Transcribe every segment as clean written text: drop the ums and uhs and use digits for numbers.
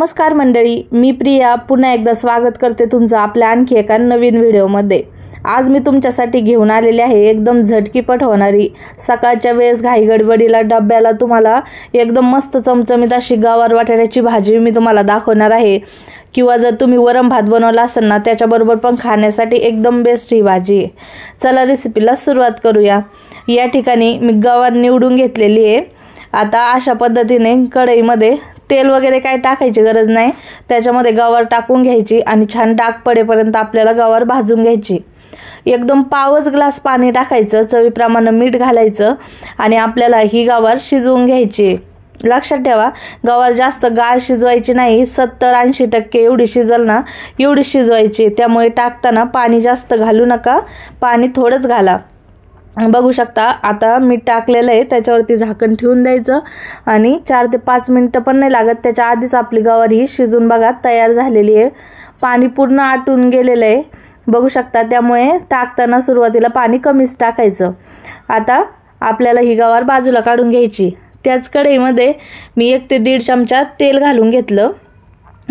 नमस्कार मंडळी, मी प्रिया पुन्हा एकदा स्वागत करते तुमचं आपल्या आणखी एका नवीन व्हिडिओमध्ये। आज मी तुमच्यासाठी घेऊन आलेले आहे एकदम झटकीपट होणारी सकाळच्या वेळेस घाई गडबडीला डब्याला तुम्हाला एकदम मस्त चमचमीत अशी गवार बटाट्याची भाजी मी तुम्हाला दाखवणार आहे। किंवा जर तुम्ही वरण भात बनवला असेल ना त्याच्याबरोबर पण खाण्यासाठी एकदम बेस्ट ही भाजी आहे। चला रेसिपीला सुरुवात करूया। या ठिकाणी मी गवार निवडून घेतलेली आहे। आता अशा पद्धतीने कढईमध्ये तेल वगैरे काय टाकायची गरज नाही, त्याच्यामध्ये गवार टाकून घ्यायची आणि छान डाग पडेपर्यंत आपल्याला गवार भाजून घ्यायची। एकदम पावच ग्लास पाणी टाकायचं, चवीप्रमाणे मीठ घालायचं आणि आपल्याला ही गवार शिजवून घ्यायची। लक्षात ठेवा, गवार जास्त गाळ शिजवायची नाही, 70-80% एवढी शिजल ना एवढी शिजवायची। त्यामुळे टाकताना पाणी जास्त घालू नका, पाणी थोडंच घाला। बघू शकता आता मीठ टाकलेलं आहे, त्याच्यावरती झाकण ठेवून द्यायचं आणि 4 ते 5 मिनिटं पण नाही लागत, त्याच्या आधीच आपली गवार ही शिजून बघा तयार झालेली आहे। पाणी पूर्ण आटून गेलेलं आहे बघू शकता, त्यामुळे टाकताना सुरुवातीला पाणी कमीच टाकायचं। आता आपल्याला ही गवार बाजूला काढून घ्यायची। त्याच कढईमध्ये मी 1 ते 1.5 चमचा तेल घालून घेतलं।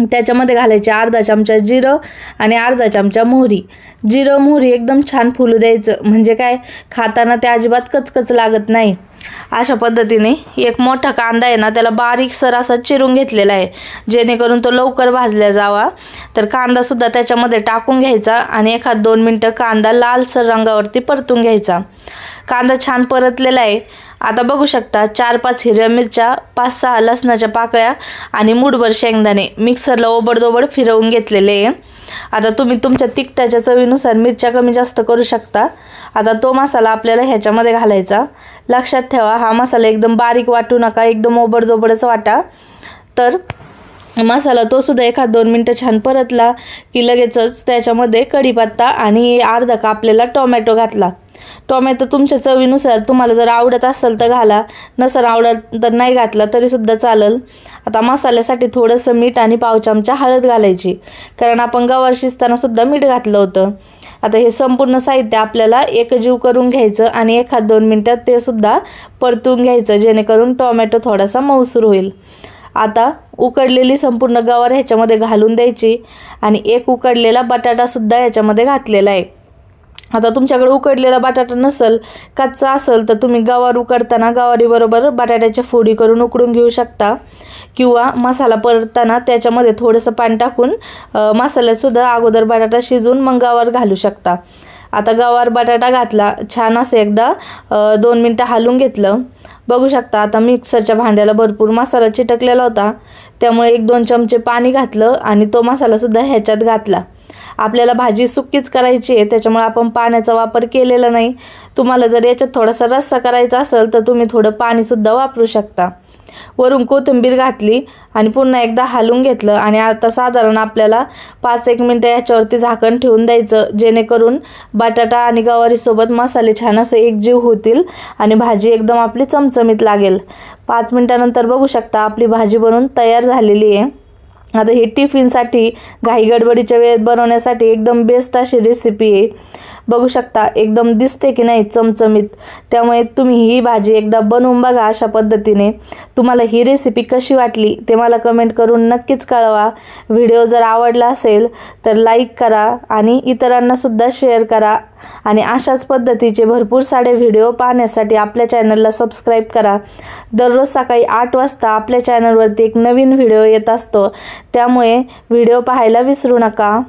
त्याच्यामध्ये घालायचे अर्धा चमचा जिरं आणि अर्धा चमचा मोहरी। जिरं मोहरी एकदम छान फुलू द्यायचं, म्हणजे काय खाताना ते अजिबात कचकच लागत नाही। अशा पद्धतीने एक मोठा कांदा आहे ना त्याला बारीकसर असा चिरून घेतलेला आहे, जेणेकरून तो लवकर भाजला जावा। तर कांदा सुद्धा त्याच्यामध्ये टाकून घ्यायचा आणि 1-2 मिनिटं कांदा लालसर रंगावरती परतून घ्यायचा। कांदा छान परतलेला आहे। आता बघू शकता 4-5 हिरव्या मिरच्या, 5-6 लसणाच्या पाकळ्या आणि मूठभर शेंगदाणे मिक्सरला ओबडधोबड फिरवून घेतलेले आहे। आता तुम्ही तुमच्या तिखटाच्या चवीनुसार मिरच्या कमी जास्त करू शकता। आता तो मसाला आपल्याला ह्याच्यामध्ये घालायचा। लक्षात ठेवा, हा मसाला एकदम बारीक वाटू नका, एकदम ओबडधोबडच वाटा। तर मसाला तो सुद्धा 1-2 मिनिटं छान परतला की लगेचच त्याच्यामध्ये कढीपत्ता आणि अर्धा कापलेला टोमॅटो घातला। टोमॅटो तुमच्या चवीनुसार, तुम्हाला जर आवडत असेल तर घाला, नसेल आवडत तर नाही घातला तरी सुद्धा चालेल। आता मसाल्यासाठी थोडंसं मीठ आणि पाव चमचा हळद घालायची, कारण आपण गवार शिजताना सुद्धा मीठ घातलं होतं। आता हे संपूर्ण साहित्य आपल्याला एकजीव करून घ्यायचं आणि 1-2 मिनिटात ते सुद्धा परतून घ्यायचं, जेणेकरून टोमॅटो थोडासा मऊसूर होईल। आता उकडलेली संपूर्ण गवार ह्याच्यामध्ये घालून द्यायची आणि एक उकडलेला बटाटा सुद्धा ह्याच्यामध्ये घातलेला आहे। आता तुमच्याकडे उकडलेला बटाटा नसेल, कच्चा असेल, तर तुम्ही गवार उकडताना गवारीबरोबर बटाट्याच्या फोडी करून उकडून घेऊ शकता, किंवा मसाला परतताना त्याच्यामध्ये थोडंसं पाणी टाकून मसाल्यातसुद्धा अगोदर बटाटा शिजवून मग गवार घालू शकता। आता गवार बटाटा घातला, छान असं एकदा 2 मिनिटं हलवून घेतलं। बघू शकता आता मिक्सरच्या भांड्याला भरपूर मसाला चिटकलेला होता, त्यामुळे 1-2 चमचे पाणी घातलं आणि तो मसालासुद्धा ह्याच्यात घातला। आपल्याला भाजी सुक्कीच करायची आहे, त्याच्यामुळे आपण पाण्याचा वापर केलेला नाही। तुम्हाला जर याच्यात थोडासा रस्सा करायचा असेल तर तुम्ही थोडं पाणीसुद्धा वापरू शकता। वरून कोथिंबीर घातली आणि पुन्हा एकदा हलवून घेतलं आणि आता साधारण आपल्याला 5-1 मिनिटं याच्यावरती झाकण ठेवून द्यायचं, जेणेकरून बटाटा आणि गवारीसोबत मसाले छान असे एकजीव होतील आणि भाजी एकदम आपली चमचमीत लागेल। 5 मिनिटानंतर बघू शकता आपली भाजी बनवून तयार झालेली आहे। आता ही टिफिनसाठी घाई गडबडीच्या वेळेत बनवण्यासाठी एकदम बेस्ट अशी रेसिपी आहे। बघू शकता एकदम दिसते की नाही चमचमीत, त्यामुळे तुम्ही ही भाजी एकदा बनवून बघा अशा पद्धतीने। तुम्हाला ही रेसिपी कशी वाटली ते मला कमेंट करून नक्कीच कळवा। व्हिडिओ जर आवडला असेल तर लाईक करा आणि इतरांना सुद्धा शेअर करा आणि अशाच पद्धतीचे भरपूर सारे व्हिडिओ पाहण्यासाठी आपल्या चॅनलला सबस्क्राईब करा। दररोज सकाळी 8 वाजता आपल्या चॅनलवरती एक नवीन व्हिडिओ येत असतो, त्यामुळे व्हिडिओ पाहायला विसरू नका।